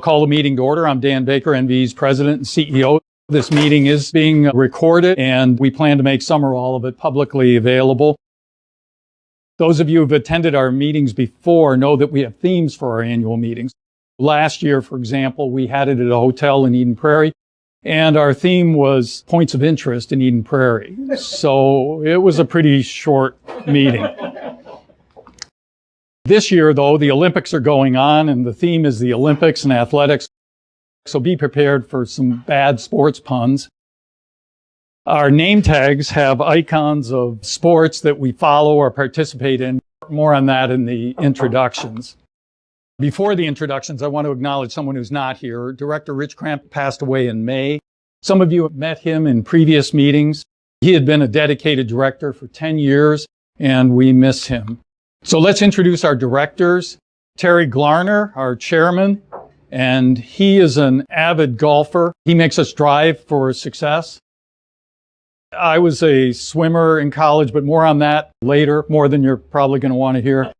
I'll call the meeting to order. I'm Dan Baker, NVE's President and CEO. This meeting is being recorded, and we plan to make some or all of it publicly available. Those of you who've attended our meetings before know that we have themes for our annual meetings. Last year, for example, we had it at a hotel in Eden Prairie, and our theme was points of interest in Eden Prairie. So it was a pretty short meeting. This year, though, the Olympics are going on, and the theme is the Olympics and athletics. So be prepared for some bad sports puns. Our name tags have icons of sports that we follow or participate in. More on that in the introductions. Before the introductions, I want to acknowledge someone who's not here. Director Rich Cramp passed away in May. Some of you have met him in previous meetings. He had been a dedicated director for 10 years, and we miss him. So let's introduce our directors. Terry Glarner, our chairman, and he is an avid golfer. He makes us drive for success. I was a swimmer in college, but more on that later, more than you're probably going to want to hear.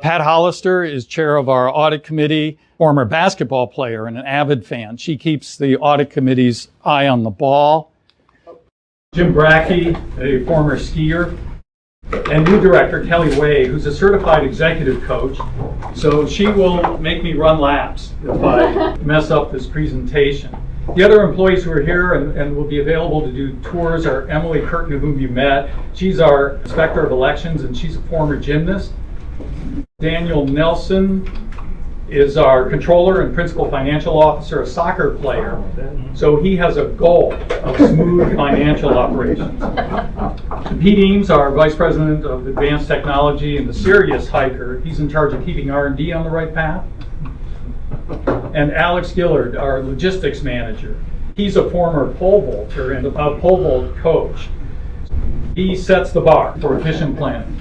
Pat Hollister is chair of our audit committee, former basketball player and an avid fan. She keeps the audit committee's eye on the ball. Jim Brackey, a former skier. And new director, Kelly Way, who's a certified executive coach. So she will make me run laps if I mess up this presentation. The other employees who are here and will be available to do tours are Emily Curtin, whom you met. She's our inspector of elections, and she's a former gymnast. Daniel Nelson is our controller and principal financial officer, a soccer player. So he has a goal of smooth financial operations. Pete Eames, our vice president of advanced technology and the serious hiker, he's in charge of keeping R&D on the right path. And Alex Gillard, our logistics manager. He's a former pole vaulter and a pole vault coach. He sets the bar for efficient planning.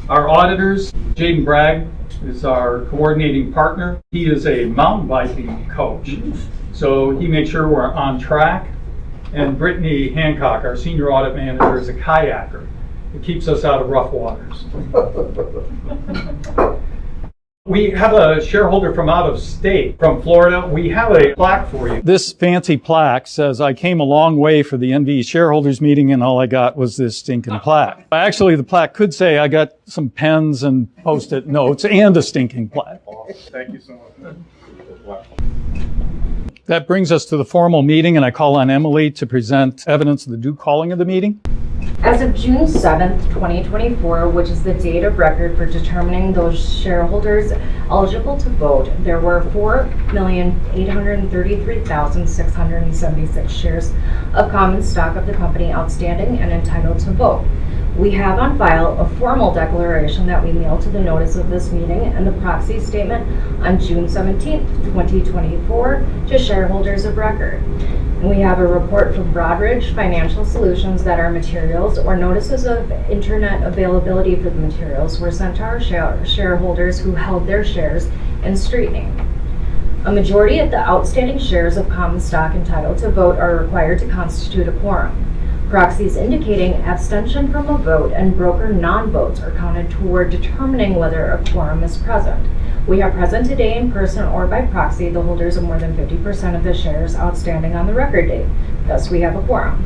Our auditors, Jaden Bragg is our coordinating partner. He is a mountain biking coach, so he makes sure we're on track. And Brittany Hancock, our senior audit manager, is a kayaker. It keeps us out of rough waters. We have a shareholder from out of state, from Florida. We have a plaque for you. This fancy plaque says, "I came a long way for the NVE shareholders meeting, and all I got was this stinking plaque." Actually, the plaque could say, "I got some pens and Post-it notes and a stinking plaque." Thank you so much. That brings us to the formal meeting, and I call on Emily to present evidence of the due calling of the meeting. As of June 7th, 2024, which is the date of record for determining those shareholders eligible to vote, there were 4,833,676 shares of common stock of the company outstanding and entitled to vote. We have on file a formal declaration that we mailed to the notice of this meeting and the proxy statement on June 17th, 2024 to shareholders of record. And we have a report from Broadridge Financial Solutions that our materials or notices of internet availability for the materials were sent to our shareholders who held their shares in street name. A majority of the outstanding shares of common stock entitled to vote are required to constitute a quorum. Proxies indicating abstention from a vote and broker non-votes are counted toward determining whether a quorum is present. We have present today in person or by proxy the holders of more than 50% of the shares outstanding on the record date. Thus, we have a quorum.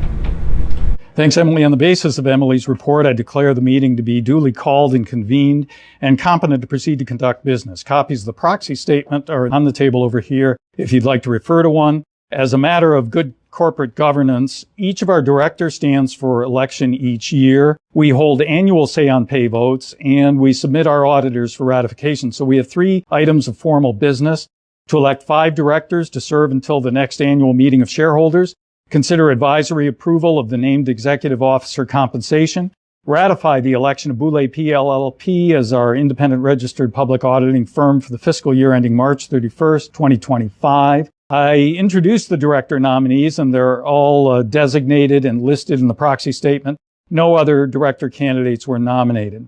Thanks, Emily. On the basis of Emily's report, I declare the meeting to be duly called and convened and competent to proceed to conduct business. Copies of the proxy statement are on the table over here if you'd like to refer to one. As a matter of good corporate governance, each of our directors stands for election each year. We hold annual say-on-pay votes, and we submit our auditors for ratification. So we have 3 items of formal business: to elect 5 directors to serve until the next annual meeting of shareholders, consider advisory approval of the named executive officer compensation, ratify the election of Boulay PLLP as our independent registered public auditing firm for the fiscal year ending March 31st, 2025. I introduced the director nominees, and they're all designated and listed in the proxy statement. No other director candidates were nominated.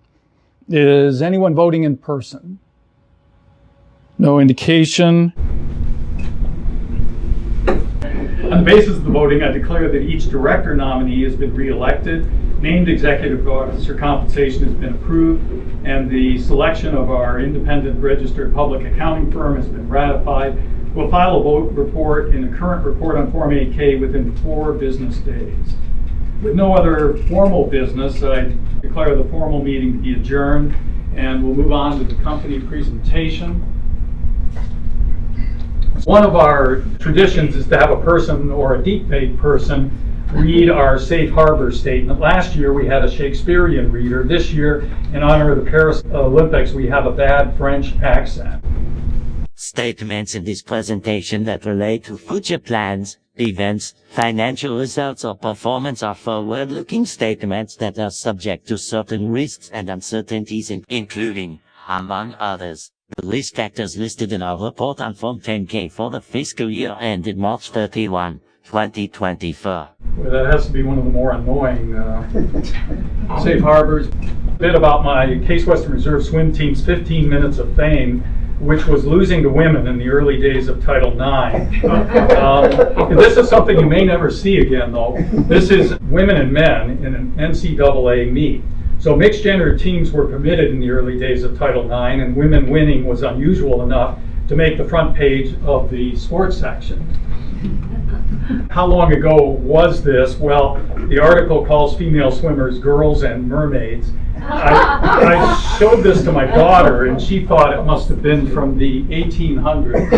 Is anyone voting in person? No indication. On the basis of the voting, I declare that each director nominee has been reelected named executive officer compensation has been approved, and the selection of our independent registered public accounting firm has been ratified. We'll file a vote report in the current report on Form 8K within 4 business days. With no other formal business, I declare the formal meeting to be adjourned, and we'll move on to the company presentation. One of our traditions is to have a person or a deep paid person read our safe harbor statement. Last year we had a Shakespearean reader. This year, in honor of the Paris Olympics, we have a bad French accent. Statements in this presentation that relate to future plans, events, financial results or performance are forward-looking statements that are subject to certain risks and uncertainties including, among others, the risk factors listed in our report on Form 10-K for the fiscal year ended March 31, 2024. Well, that has to be one of the more annoying safe harbors. A bit about my Case Western Reserve swim team's 15 minutes of fame, which was losing to women in the early days of Title IX. This is something you may never see again, though. This is women and men in an NCAA meet. So mixed gender teams were permitted in the early days of Title IX, and women winning was unusual enough to make the front page of the sports section. How long ago was this? Well, the article calls female swimmers girls and mermaids. I showed this to my daughter, and she thought it must have been from the 1800s.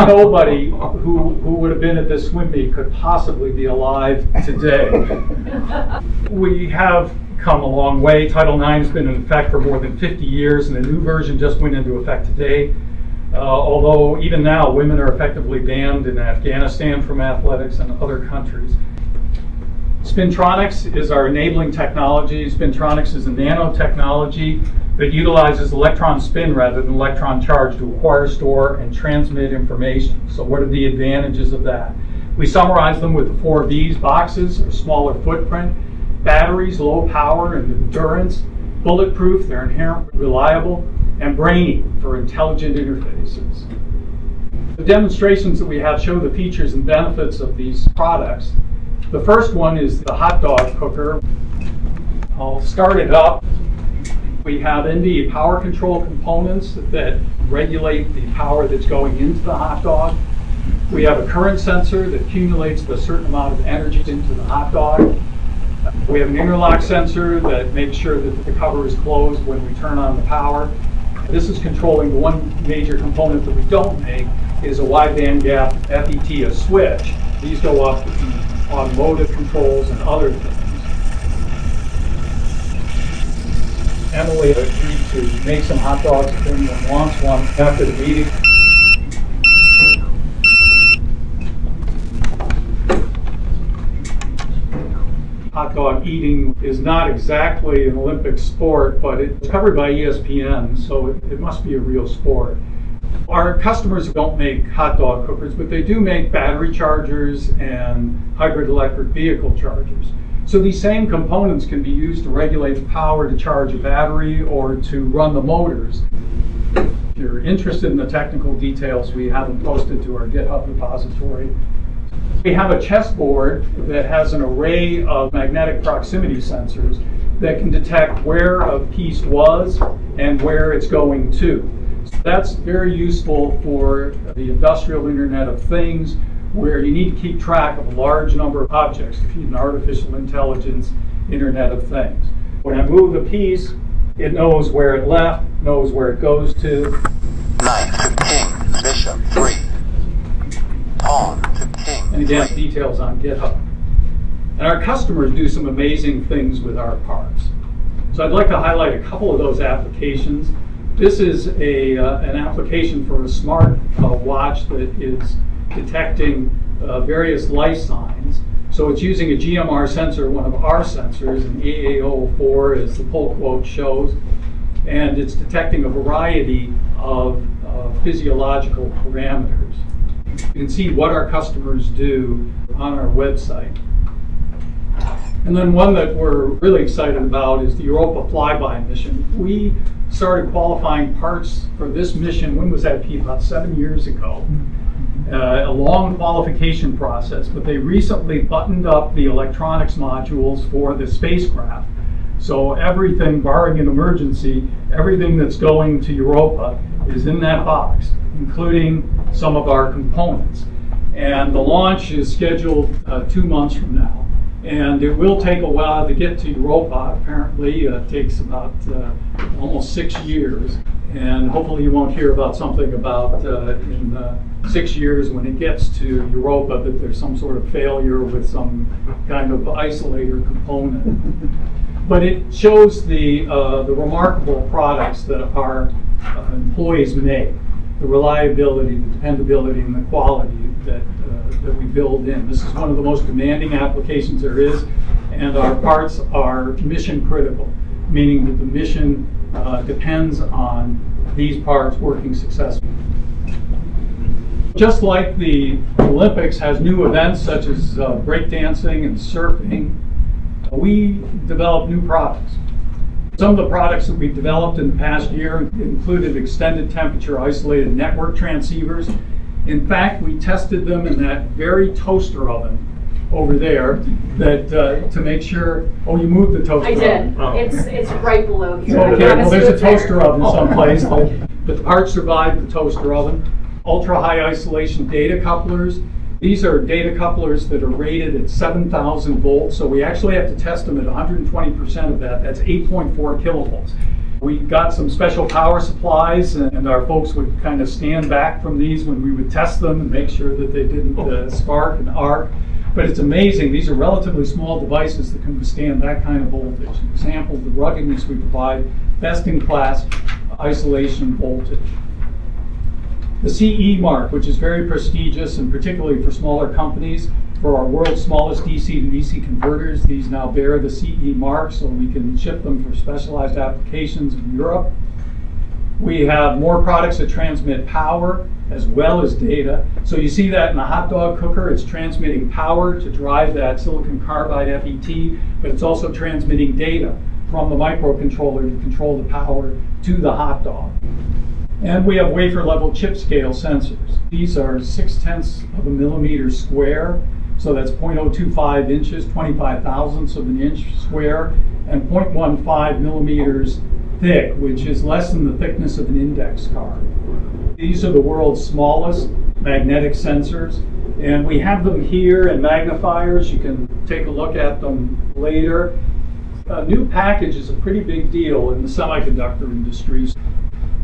Nobody who would have been at this swim meet could possibly be alive today. We have come a long way. Title IX has been in effect for more than 50 years, and a new version just went into effect today. Although even now, women are effectively banned in Afghanistan from athletics and other countries. Spintronics is our enabling technology. Spintronics is a nanotechnology that utilizes electron spin rather than electron charge to acquire, store, and transmit information. So what are the advantages of that? We summarize them with the 4 Bs: boxes, or smaller footprint; batteries, low power and endurance; bulletproof, they're inherently reliable; and brainy, for intelligent interfaces. The demonstrations that we have show the features and benefits of these products. The first one is the hot dog cooker. I'll start it up. We have NVIDIA power control components that regulate the power that's going into the hot dog. We have a current sensor that accumulates a certain amount of energy into the hot dog. We have an interlock sensor that makes sure that the cover is closed when we turn on the power. This is controlling the one major component that we don't make is a wide bandgap FET switch. These go up in automotive controls and other things. Emily agreed to make some hot dogs if anyone wants one after the meeting. Hot dog eating is not exactly an Olympic sport, but it's covered by ESPN, so it must be a real sport. Our customers don't make hot dog cookers, but they do make battery chargers and hybrid electric vehicle chargers. So these same components can be used to regulate the power to charge a battery or to run the motors. If you're interested in the technical details, we have them posted to our GitHub repository. We have a chessboard that has an array of magnetic proximity sensors that can detect where a piece was and where it's going to. So that's very useful for the industrial Internet of Things, where you need to keep track of a large number of objects to feed an artificial intelligence Internet of Things. When I move a piece, it knows where it left, knows where it goes to. Knight to king, bishop, 3. Pawn to king. And again, details on GitHub. And our customers do some amazing things with our parts. So I'd like to highlight a couple of those applications. This is an application for a smart watch that is detecting various life signs. So it's using a GMR sensor, one of our sensors, an AA004 as the pull quote shows, and it's detecting a variety of physiological parameters. You can see what our customers do on our website. And then one that we're really excited about is the Europa flyby mission. We started qualifying parts for this mission, when was that, Pete? About 7 years ago. a long qualification process, but they recently buttoned up the electronics modules for the spacecraft. So everything, barring an emergency, everything that's going to Europa is in that box, including some of our components. And the launch is scheduled 2 months from now. And it will take a while to get to Europa. Apparently, it takes about almost 6 years. And hopefully you won't hear about something about in 6 years when it gets to Europa that there's some sort of failure with some kind of isolator component. But it shows the remarkable products that our employees make, the reliability, the dependability, and the quality that we build in. This is one of the most demanding applications there is, and our parts are mission critical, meaning that the mission depends on these parts working successfully. Just like the Olympics has new events such as breakdancing and surfing, we develop new products. Some of the products that we've developed in the past year included extended temperature isolated network transceivers. In fact, we tested them in that very toaster oven over there that to make sure. Oh, you moved the toaster I did. oven. Oh. It's right below here. I Okay, well, promise there's you a it's there. toaster oven someplace, but the parts survived the toaster oven. Ultra high isolation data couplers. These are data couplers that are rated at 7,000 volts, so we actually have to test them at 120% of that. That's 8.4 kilovolts. We got some special power supplies, and our folks would kind of stand back from these when we would test them and make sure that they didn't spark and arc. But it's amazing. These are relatively small devices that can withstand that kind of voltage. An example of the ruggedness we provide, best-in-class isolation voltage. The CE mark, which is very prestigious, and particularly for smaller companies, for our world's smallest DC to DC converters, these now bear the CE mark, so we can ship them for specialized applications in Europe. We have more products that transmit power as well as data. So you see that in the hot dog cooker, it's transmitting power to drive that silicon carbide FET, but it's also transmitting data from the microcontroller to control the power to the hot dog. And we have wafer level chip scale sensors. These are 0.6 of a millimeter square, so that's 0.025 inches, 25 thousandths of an inch square, and 0.15 millimeters thick, which is less than the thickness of an index card. These are the world's smallest magnetic sensors, and we have them here in magnifiers. You can take a look at them later. A new package is a pretty big deal in the semiconductor industry.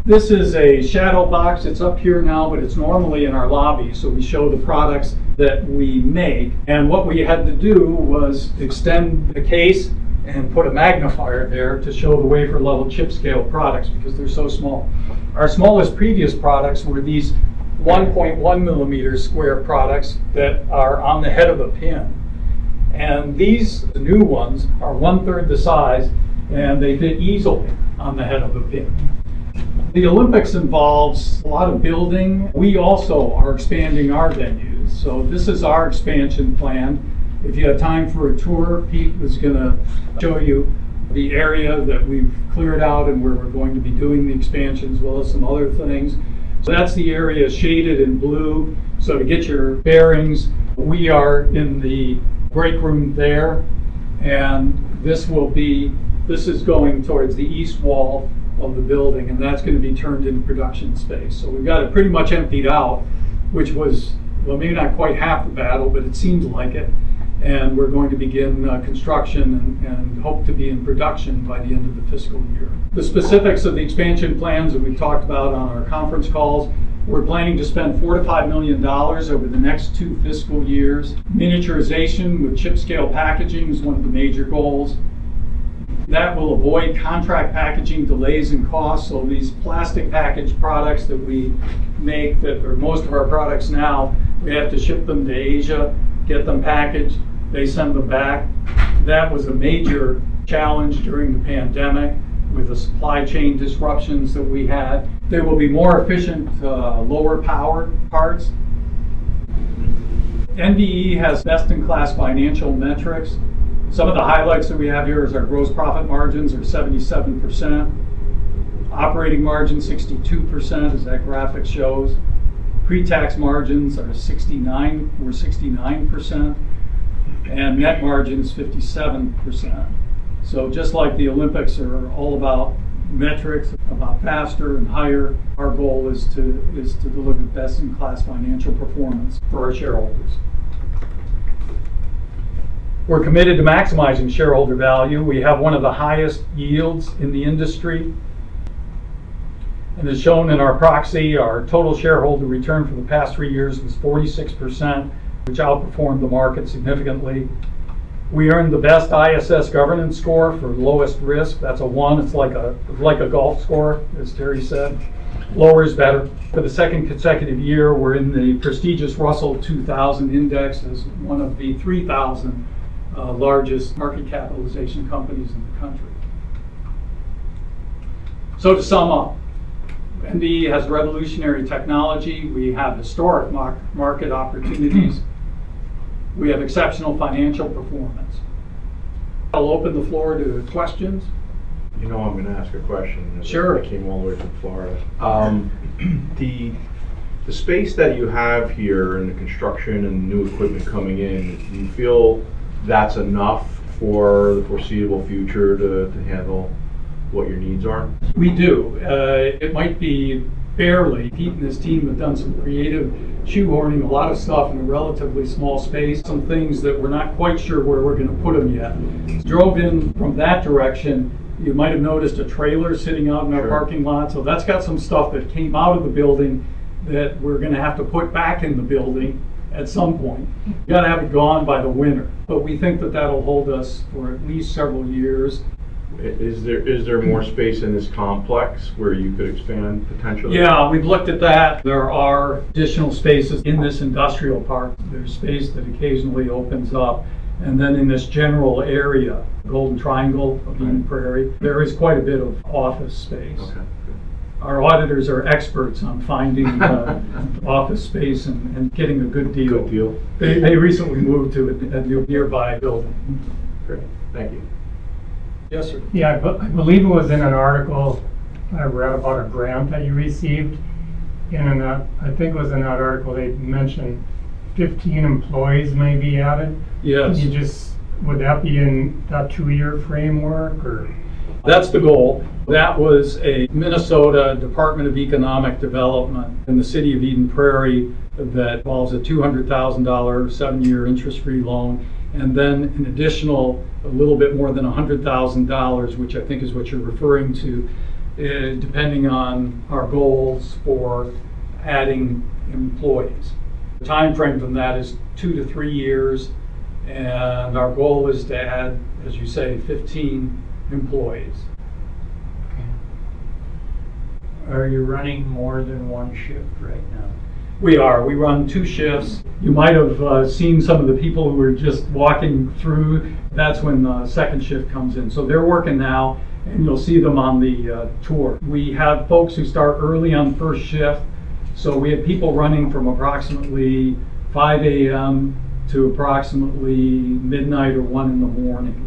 This is a shadow box. It's up here now, but it's normally in our lobby, so we show the products that we make. And what we had to do was extend the case and put a magnifier there to show the wafer level chip scale products because they're so small. Our smallest previous products were these 1.1 millimeter square products that are on the head of a pin. And these, the new ones, are 1/3 the size, and they fit easily on the head of a pin. The Olympics involves a lot of building. We also are expanding our venues. So this is our expansion plan. If you have time for a tour, Pete was going to show you the area that we've cleared out and where we're going to be doing the expansion as well as some other things. So that's the area shaded in blue. So to get your bearings, we are in the break room there, and this is going towards the east wall of the building, and that's going to be turned into production space. So we've got it pretty much emptied out, which was, well, maybe not quite half the battle, but it seems like it. And we're going to begin construction and hope to be in production by the end of the fiscal year. The specifics of the expansion plans that we've talked about on our conference calls, we're planning to spend $4 to $5 million over the next 2 fiscal years. Miniaturization with chip scale packaging is one of the major goals. That will avoid contract packaging delays and costs. So these plastic packaged products that we make, that are most of our products now, we have to ship them to Asia, get them packaged, they send them back. That was a major challenge during the pandemic with the supply chain disruptions that we had. There will be more efficient, lower power parts. NVE has best-in-class financial metrics. Some of the highlights that we have here is our gross profit margins are 77%, operating margin 62%, as that graphic shows. Pre-tax margins are 69%, and net margins 57%. So just like the Olympics are all about metrics, about faster and higher, our goal is to deliver best-in-class financial performance for our shareholders. We're committed to maximizing shareholder value. We have one of the highest yields in the industry. And as shown in our proxy, our total shareholder return for the past 3 years was 46%, which outperformed the market significantly. We earned the best ISS governance score for lowest risk. That's a 1. It's like a golf score, as Terry said. Lower is better. For the second consecutive year, we're in the prestigious Russell 2000 index as one of the 3,000 largest market capitalization companies in the country. So to sum up, NVE has revolutionary technology. We have historic market opportunities. We have exceptional financial performance. I'll open the floor to questions. You know I'm going to ask a question. Sure. I came all the way from Florida. The space that you have here and the construction and new equipment coming in, do you feel that's enough for the foreseeable future to handle what your needs are? We do. It might be barely. Pete and his team have done some creative shoehorning, a lot of stuff in a relatively small space, some things that we're not quite sure where we're going to put them yet. Drove in from that direction. You might have noticed a trailer sitting out in our parking lot. So that's got some stuff that came out of the building that we're going to have to put back in the building at some point. You got to have it gone by the winter. But we think that that'll hold us for at least several years. Is there more space in this complex where you could expand potentially? Yeah, we've looked at that. There are additional spaces in this industrial park. There's space that occasionally opens up. And then in this general area, Golden Triangle of Eden Prairie, there is quite a bit of office space. Okay. Our auditors are experts on finding office space and getting a good deal. Good deal. They recently moved to a nearby building. Great. Thank you. Yes, sir. Yeah, I believe it was in an article I read about a grant that you received. I think it was in that article they mentioned 15 employees may be added. Yes. Would that be in that 2-year framework or? That's the goal. That was a Minnesota Department of Economic Development in the city of Eden Prairie that involves a $200,000 7-year interest-free loan, and then an additional a little bit more than $100,000, which I think is what you're referring to, depending on our goals for adding employees. The time frame from that is 2 to 3 years, and our goal is to add, as you say, 15 employees. Are you running more than one shift right now? We are. We run 2 shifts. You might have seen some of the people who were just walking through. That's when the second shift comes in. So they're working now, and you'll see them on the tour. We have folks who start early on first shift. So we have people running from approximately 5 a.m. to approximately midnight or 1 in the morning.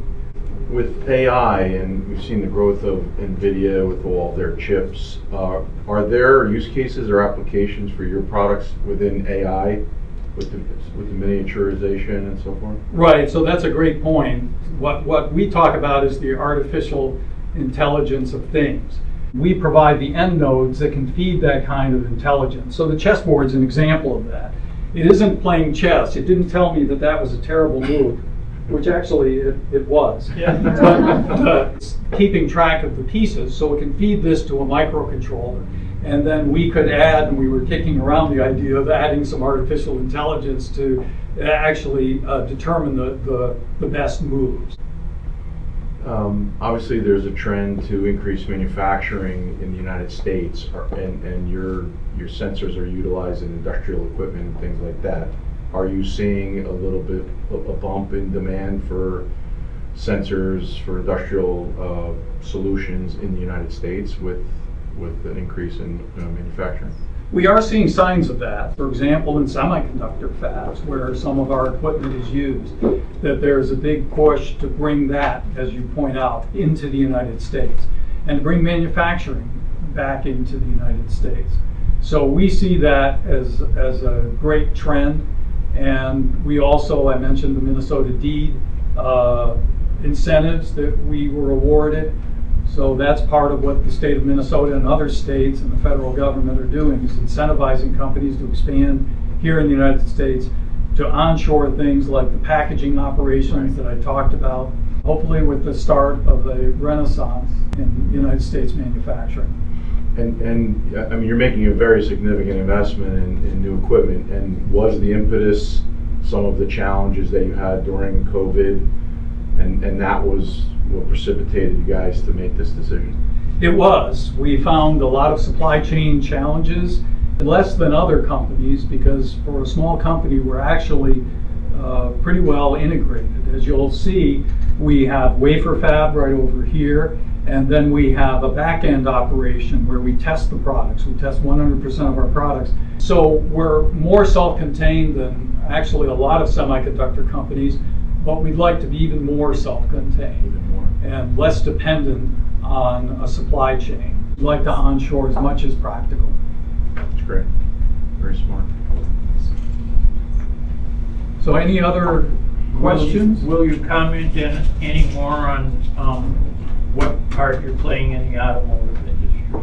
With AI, and we've seen the growth of NVIDIA with all their chips, are there use cases or applications for your products within AI with the miniaturization and so forth? Right, so that's a great point. What we talk about is the artificial intelligence of things. We provide the end nodes that can feed that kind of intelligence. So the chessboard's an example of that. It isn't playing chess. It didn't tell me that was a terrible move, which actually it was. Yeah. But it's keeping track of the pieces, so it can feed this to a microcontroller. And then we could add, and we were kicking around the idea of adding some artificial intelligence to actually determine the best moves. Obviously, there's a trend to increase manufacturing in the United States, and your sensors are utilized in industrial equipment and things like that. Are you seeing a little bit of a bump in demand for sensors for industrial solutions in the United States with an increase in manufacturing? We are seeing signs of that. For example, in semiconductor fabs, where some of our equipment is used, that there's a big push to bring that, as you point out, into the United States and bring manufacturing back into the United States. So we see that as a great trend. And we also, I mentioned the Minnesota deed incentives that we were awarded. So that's part of what the state of Minnesota and other states and the federal government are doing, is incentivizing companies to expand here in the United States, to onshore things like the packaging operations that I talked about, hopefully with the start of a renaissance in United States manufacturing. And I mean, you're making a very significant investment in new equipment, and was the impetus some of the challenges that you had during COVID, and that was what precipitated you guys to make this decision? It was. We found a lot of supply chain challenges, less than other companies, because for a small company, we're actually pretty well integrated. As you'll see, we have wafer fab right over here, and then we have a back-end operation where we test the products. We test 100% of our products. So we're more self-contained than actually a lot of semiconductor companies, but we'd like to be even more self-contained. Even more. And less dependent on a supply chain. We'd like to onshore as much as practical. That's great. Very smart. So any other questions? Will you comment any more on what part you're playing in the automotive industry?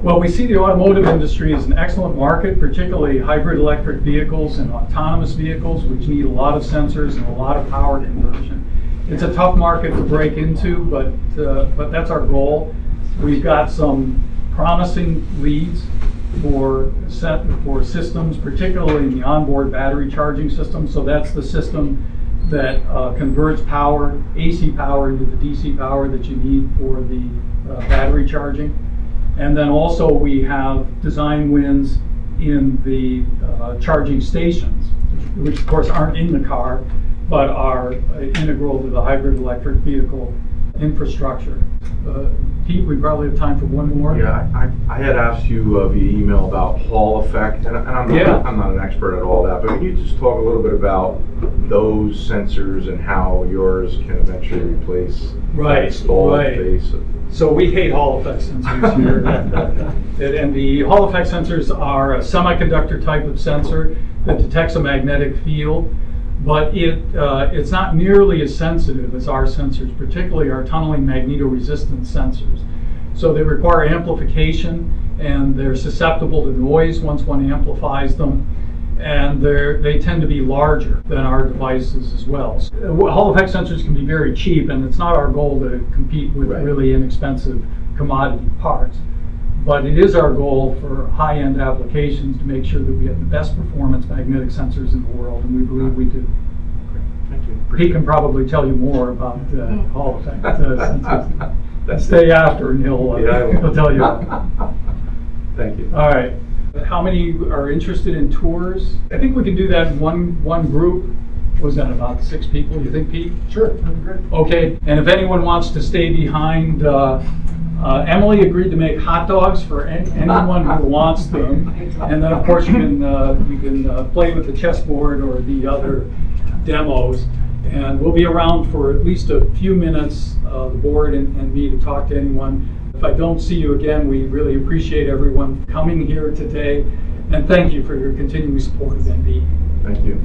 Well, we see the automotive industry as an excellent market, particularly hybrid electric vehicles and autonomous vehicles, which need a lot of sensors and a lot of power conversion. It's a tough market to break into, but that's our goal. We've got some promising leads for systems, particularly in the onboard battery charging system. So that's the system that converts power, AC power, into the DC power that you need for the battery charging. And then also we have design wins in the charging stations, which of course aren't in the car, but are integral to the hybrid electric vehicle infrastructure. Pete, we probably have time for one more. Yeah, I had asked you via email about Hall effect, and I'm not an expert at all that, but can you just talk a little bit about those sensors and how yours can eventually replace that installed base? So we hate Hall effect sensors here at NVE. Hall effect sensors are a semiconductor type of sensor that detects a magnetic field, but it's not nearly as sensitive as our sensors, particularly our tunneling magnetoresistance sensors. So they require amplification, and they're susceptible to noise once one amplifies them, and they tend to be larger than our devices as well. So, Hall effect sensors can be very cheap, and it's not our goal to compete with really inexpensive commodity parts. But it is our goal for high-end applications to make sure that we have the best performance magnetic sensors in the world, and we believe we do. Great. Thank you. He can probably tell you more about Hall effect sensors. Stay after, and he'll tell you. Thank you. All right. How many are interested in tours? I think we can do that in one group. Was that about 6 people, you think, Pete? Sure, that'd be great. Okay, and if anyone wants to stay behind, Emily agreed to make hot dogs for anyone who wants them. And then, of course, you can play with the chessboard or the other demos. And we'll be around for at least a few minutes, the board and me, to talk to anyone. If I don't see you again, we really appreciate everyone coming here today. And thank you for your continuing support of NVE. Thank you.